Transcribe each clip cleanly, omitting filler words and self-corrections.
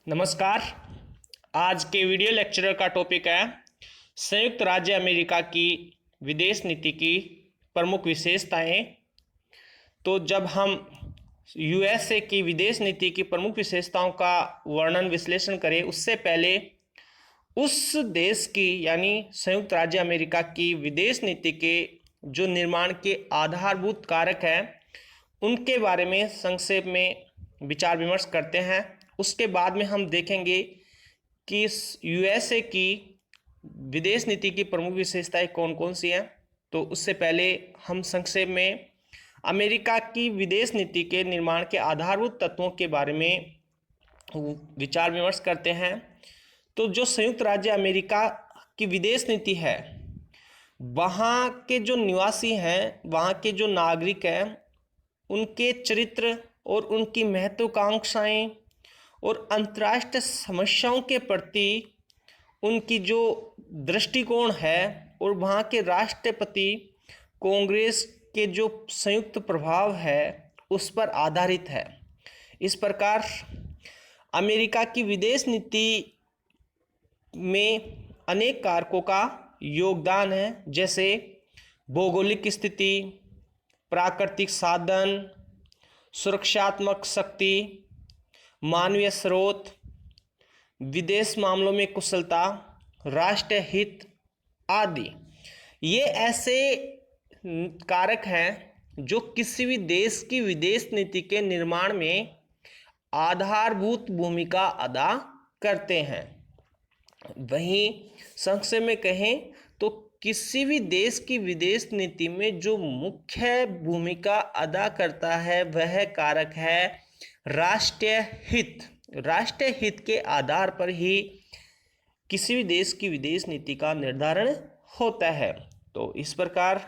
नमस्कार। आज के वीडियो लेक्चर का टॉपिक है संयुक्त राज्य अमेरिका की विदेश नीति की प्रमुख विशेषताएं। तो जब हम यूएसए की विदेश नीति की प्रमुख विशेषताओं का वर्णन विश्लेषण करें उससे पहले उस देश की यानी संयुक्त राज्य अमेरिका की विदेश नीति के जो निर्माण के आधारभूत कारक हैं उनके बारे में संक्षेप में विचार विमर्श करते हैं। उसके बाद में हम देखेंगे कि यूएसए की विदेश नीति की प्रमुख विशेषताएं कौन कौन सी हैं। तो उससे पहले हम संक्षेप में अमेरिका की विदेश नीति के निर्माण के आधारभूत तत्वों के बारे में विचार विमर्श करते हैं। तो जो संयुक्त राज्य अमेरिका की विदेश नीति है, वहाँ के जो निवासी हैं, वहाँ के जो नागरिक हैं, उनके चरित्र और उनकी महत्वाकांक्षाएं और अंतर्राष्ट्रीय समस्याओं के प्रति उनकी जो दृष्टिकोण है और वहाँ के राष्ट्रपति कांग्रेस के जो संयुक्त प्रभाव है उस पर आधारित है। इस प्रकार अमेरिका की विदेश नीति में अनेक कारकों का योगदान है, जैसे भौगोलिक स्थिति, प्राकृतिक साधन, सुरक्षात्मक शक्ति, मानवीय स्रोत, विदेश मामलों में कुशलता, राष्ट्रीय हित आदि। ये ऐसे कारक हैं जो किसी भी देश की विदेश नीति के निर्माण में आधारभूत भूमिका अदा करते हैं। वहीं संक्षेप में कहें तो किसी भी देश की विदेश नीति में जो मुख्य भूमिका अदा करता है वह कारक है राष्ट्रीय हित। राष्ट्रीय हित के आधार पर ही किसी भी देश की विदेश नीति का निर्धारण होता है। तो इस प्रकार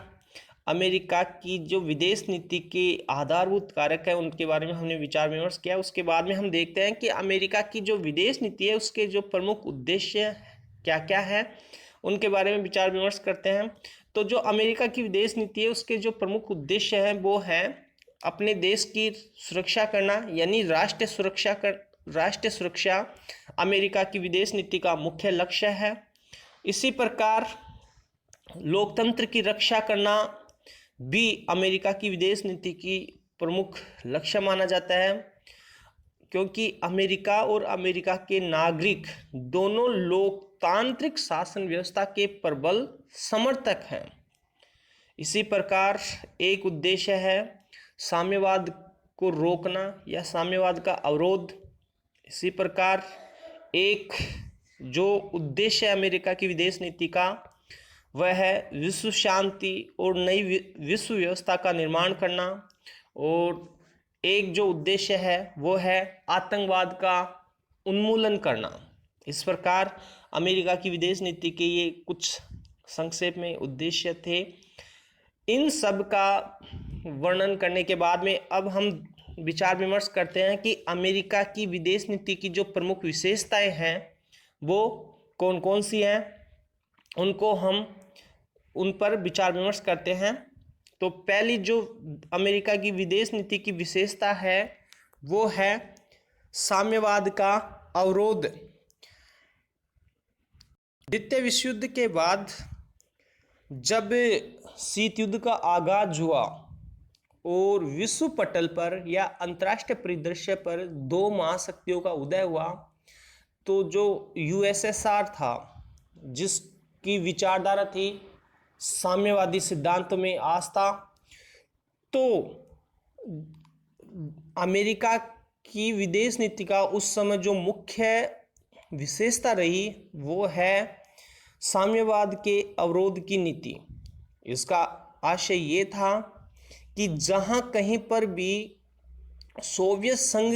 अमेरिका की जो विदेश नीति के आधारभूत कारक है उनके बारे में हमने विचार विमर्श किया। उसके बाद में हम देखते हैं कि अमेरिका की जो विदेश नीति है उसके जो प्रमुख उद्देश्य क्या क्या है उनके बारे में विचार विमर्श करते हैं। तो जो अमेरिका की विदेश नीति है उसके जो प्रमुख उद्देश्य हैं वो है अपने देश की सुरक्षा करना, यानी राष्ट्रीय सुरक्षा अमेरिका की विदेश नीति का मुख्य लक्ष्य है। इसी प्रकार लोकतंत्र की रक्षा करना भी अमेरिका की विदेश नीति की प्रमुख लक्ष्य माना जाता है, क्योंकि अमेरिका और अमेरिका के नागरिक दोनों लोकतांत्रिक शासन व्यवस्था के प्रबल समर्थक हैं। इसी प्रकार एक उद्देश्य है साम्यवाद को रोकना या साम्यवाद का अवरोध। इसी प्रकार एक जो उद्देश्य है अमेरिका की विदेश नीति का वह है विश्व शांति और नई विश्व व्यवस्था का निर्माण करना, और एक जो उद्देश्य है वो है आतंकवाद का उन्मूलन करना। इस प्रकार अमेरिका की विदेश नीति के ये कुछ संक्षेप में उद्देश्य थे। इन सब का वर्णन करने के बाद में अब हम विचार विमर्श करते हैं कि अमेरिका की विदेश नीति की जो प्रमुख विशेषताएं हैं वो कौन कौन सी हैं, उनको हम उन पर विचार विमर्श करते हैं। तो पहली जो अमेरिका की विदेश नीति की विशेषता है वो है साम्यवाद का अवरोध। द्वितीय विश्व युद्ध के बाद जब शीत युद्ध का आगाज हुआ और विश्व पटल पर या अंतर्राष्ट्रीय परिदृश्य पर दो महाशक्तियों का उदय हुआ, तो जो यूएसएसआर था जिसकी विचारधारा थी साम्यवादी सिद्धांतों में आस्था, तो अमेरिका की विदेश नीति का उस समय जो मुख्य विशेषता रही वो है साम्यवाद के अवरोध की नीति। इसका आशय ये था कि जहाँ कहीं पर भी सोवियत संघ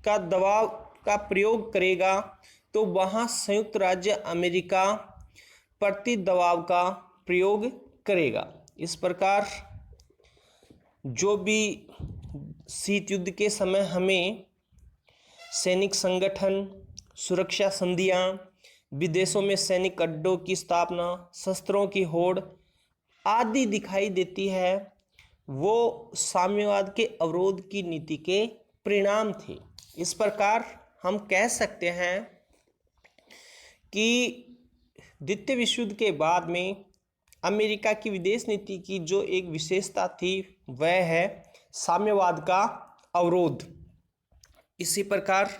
का दबाव का प्रयोग करेगा तो वहाँ संयुक्त राज्य अमेरिका प्रति दबाव का प्रयोग करेगा। इस प्रकार जो भी शीत युद्ध के समय हमें सैनिक संगठन, सुरक्षा संधियां, विदेशों में सैनिक अड्डों की स्थापना, शस्त्रों की होड़ आदि दिखाई देती है, वो साम्यवाद के अवरोध की नीति के परिणाम थे। इस प्रकार हम कह सकते हैं कि द्वितीय विश्व युद्ध के बाद में अमेरिका की विदेश नीति की जो एक विशेषता थी वह है साम्यवाद का अवरोध। इसी प्रकार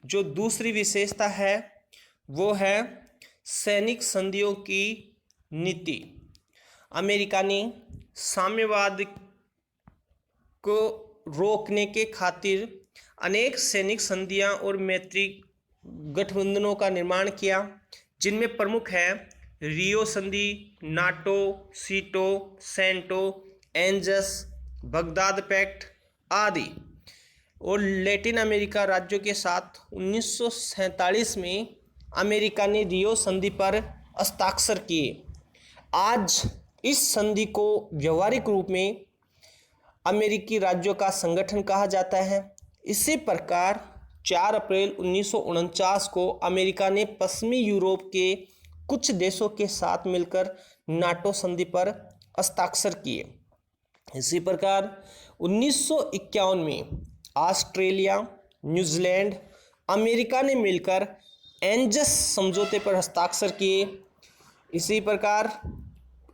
जो दूसरी विशेषता है वो है सैनिक संधियों की नीति। अमेरिका ने साम्यवाद को रोकने के खातिर अनेक सैनिक संधियां और मैत्री गठबंधनों का निर्माण किया, जिनमें प्रमुख है रियो संधि, नाटो, सीटो, सेंटो, एंजस, बगदाद पैक्ट आदि। और लैटिन अमेरिका राज्यों के साथ 1947 में अमेरिका ने रियो संधि पर हस्ताक्षर किए। आज इस संधि को व्यवहारिक रूप में अमेरिकी राज्यों का संगठन कहा जाता है। इसी प्रकार 4 अप्रैल 1949 को अमेरिका ने पश्चिमी यूरोप के कुछ देशों के साथ मिलकर नाटो संधि पर हस्ताक्षर किए। इसी प्रकार 1951 में ऑस्ट्रेलिया, न्यूजीलैंड, अमेरिका ने मिलकर एंजस समझौते पर हस्ताक्षर किए। इसी प्रकार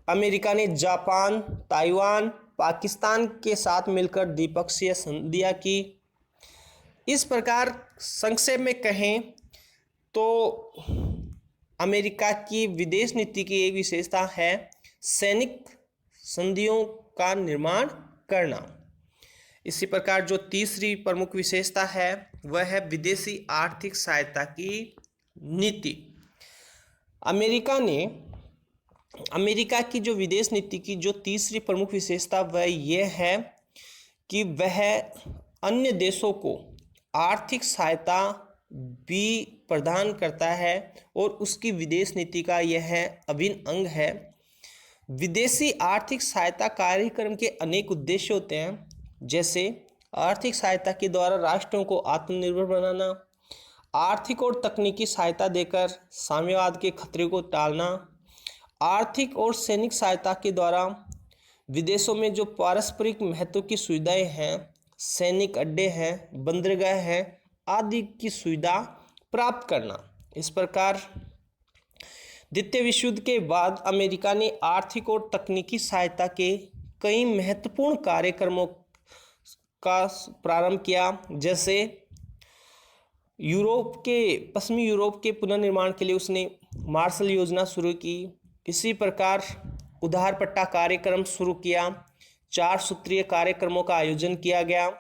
अमेरिका ने जापान, ताइवान, पाकिस्तान के साथ मिलकर द्विपक्षीय संधियां की। इस प्रकार संक्षेप में कहें तो अमेरिका की विदेश नीति की एक विशेषता है सैनिक संधियों का निर्माण करना। इसी प्रकार जो तीसरी प्रमुख विशेषता है वह है विदेशी आर्थिक सहायता की नीति। अमेरिका की जो विदेश नीति की जो तीसरी प्रमुख विशेषता वह यह है कि वह अन्य देशों को आर्थिक सहायता भी प्रदान करता है और उसकी विदेश नीति का यह अभिन्न अंग है। विदेशी आर्थिक सहायता कार्यक्रम के अनेक उद्देश्य होते हैं, जैसे आर्थिक सहायता के द्वारा राष्ट्रों को आत्मनिर्भर बनाना, आर्थिक और तकनीकी सहायता देकर साम्यवाद के खतरे को टालना, आर्थिक और सैनिक सहायता के द्वारा विदेशों में जो पारस्परिक महत्व की सुविधाएं हैं, सैनिक अड्डे हैं, बंदरगाह हैं आदि की सुविधा प्राप्त करना। इस प्रकार द्वितीय विश्व युद्ध के बाद अमेरिका ने आर्थिक और तकनीकी सहायता के कई महत्वपूर्ण कार्यक्रमों का प्रारंभ किया, जैसे पश्चिमी यूरोप के पुनर्निर्माण के लिए उसने मार्शल योजना शुरू की। इसी प्रकार उधार पट्टा कार्यक्रम शुरू किया, 4 सूत्रीय कार्यक्रमों का आयोजन किया गया।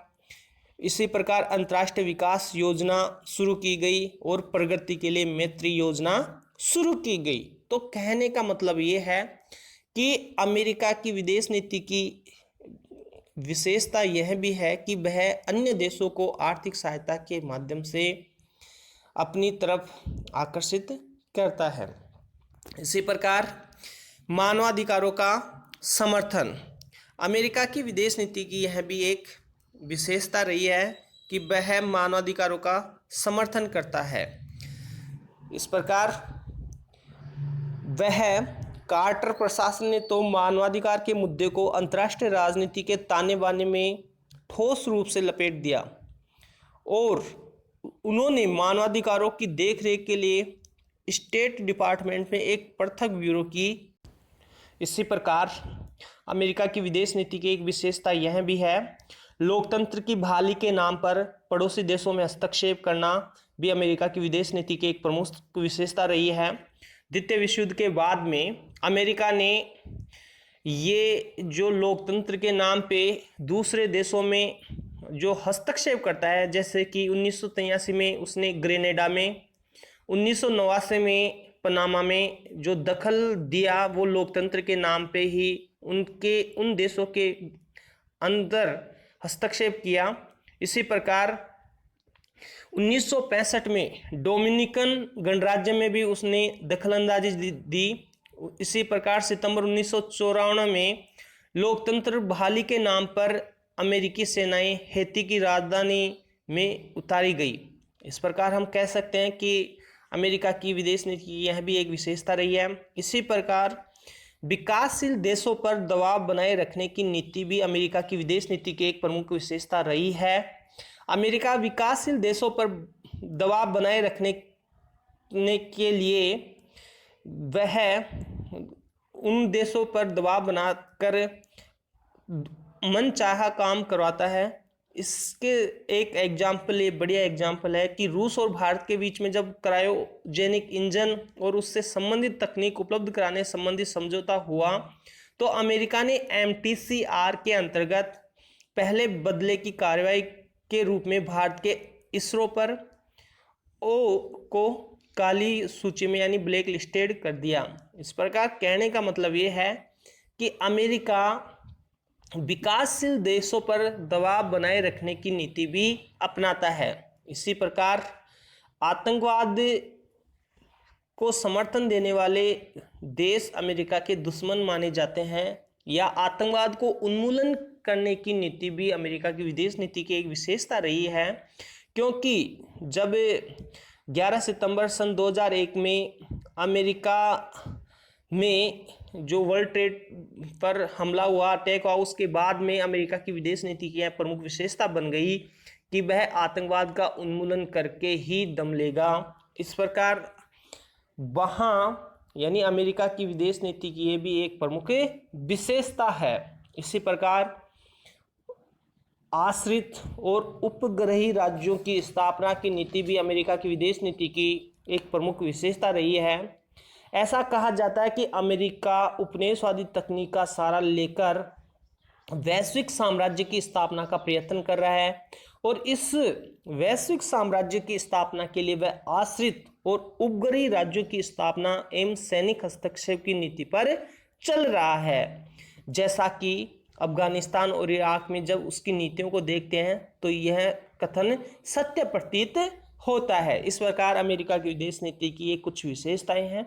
इसी प्रकार अंतर्राष्ट्रीय विकास योजना शुरू की गई और प्रगति के लिए मैत्री योजना शुरू की गई। तो कहने का मतलब ये है कि अमेरिका की विदेश नीति की विशेषता यह भी है कि वह अन्य देशों को आर्थिक सहायता के माध्यम से अपनी तरफ आकर्षित करता है। इसी प्रकार मानवाधिकारों का समर्थन। अमेरिका की विदेश नीति की यह भी एक विशेषता रही है कि वह मानवाधिकारों का समर्थन करता है। इस प्रकार वह कार्टर प्रशासन ने तो मानवाधिकार के मुद्दे को अंतर्राष्ट्रीय राजनीति के ताने बाने में ठोस रूप से लपेट दिया और उन्होंने मानवाधिकारों की देखरेख के लिए स्टेट डिपार्टमेंट में एक पृथक ब्यूरो की। इसी प्रकार अमेरिका की विदेश नीति की एक विशेषता यह भी है, लोकतंत्र की बहाली के नाम पर पड़ोसी देशों में हस्तक्षेप करना भी अमेरिका की विदेश नीति की एक प्रमुख विशेषता रही है। द्वितीय विश्व युद्ध के बाद में अमेरिका ने ये जो लोकतंत्र के नाम पे दूसरे देशों में जो हस्तक्षेप करता है, जैसे कि 1983 में उसने ग्रेनेडा में, 1989 में पनामा में जो दखल दिया वो लोकतंत्र के नाम पे ही उन देशों के अंदर हस्तक्षेप किया। इसी प्रकार 1965 में डोमिनिकन गणराज्य में भी उसने दखलंदाजी दी। इसी प्रकार सितंबर 1954 में लोकतंत्र बहाली के नाम पर अमेरिकी सेनाएं हैती की राजधानी में उतारी गई। इस प्रकार हम कह सकते हैं कि अमेरिका की विदेश नीति की यह भी एक विशेषता रही है। इसी प्रकार विकासशील देशों पर दबाव बनाए रखने की नीति भी अमेरिका की विदेश नीति की एक प्रमुख विशेषता रही है। अमेरिका विकासशील देशों पर दबाव बनाए रखने के लिए वह उन देशों पर दबाव बनाकर मनचाहा काम करवाता है। इसके एक एग्जाम्पल, ये बढ़िया एग्जाम्पल है कि रूस और भारत के बीच में जब क्रायोजेनिक इंजन और उससे संबंधित तकनीक उपलब्ध कराने संबंधी समझौता हुआ, तो अमेरिका ने MTCR के अंतर्गत पहले बदले की कार्रवाई के रूप में भारत के इसरो पर को काली सूची में यानी ब्लैक लिस्टेड कर दिया। इस प्रकार कहने का मतलब ये है कि अमेरिका विकासशील देशों पर दबाव बनाए रखने की नीति भी अपनाता है। इसी प्रकार आतंकवाद को समर्थन देने वाले देश अमेरिका के दुश्मन माने जाते हैं, या आतंकवाद को उन्मूलन करने की नीति भी अमेरिका की विदेश नीति की एक विशेषता रही है। क्योंकि जब 11 सितंबर सन 2001 में अमेरिका में जो वर्ल्ड ट्रेड पर हमला हुआ, अटैक हुआ, उसके बाद में अमेरिका की विदेश नीति की प्रमुख विशेषता बन गई कि वह आतंकवाद का उन्मूलन करके ही दम लेगा। इस प्रकार वहाँ यानी अमेरिका की विदेश नीति की ये भी एक प्रमुख विशेषता है। इसी प्रकार आश्रित और उपग्रही राज्यों की स्थापना की नीति भी अमेरिका की विदेश नीति की एक प्रमुख विशेषता रही है। ऐसा कहा जाता है कि अमेरिका उपनिवेशवादी तकनीक का सहारा लेकर वैश्विक साम्राज्य की स्थापना का प्रयत्न कर रहा है, और इस वैश्विक साम्राज्य की स्थापना के लिए वह आश्रित और उपग्रही राज्यों की स्थापना एवं सैनिक हस्तक्षेप की नीति पर चल रहा है। जैसा कि अफगानिस्तान और इराक में जब उसकी नीतियों को देखते हैं तो यह कथन सत्य प्रतीत होता है। इस प्रकार अमेरिका की विदेश नीति की ये कुछ विशेषताएं हैं।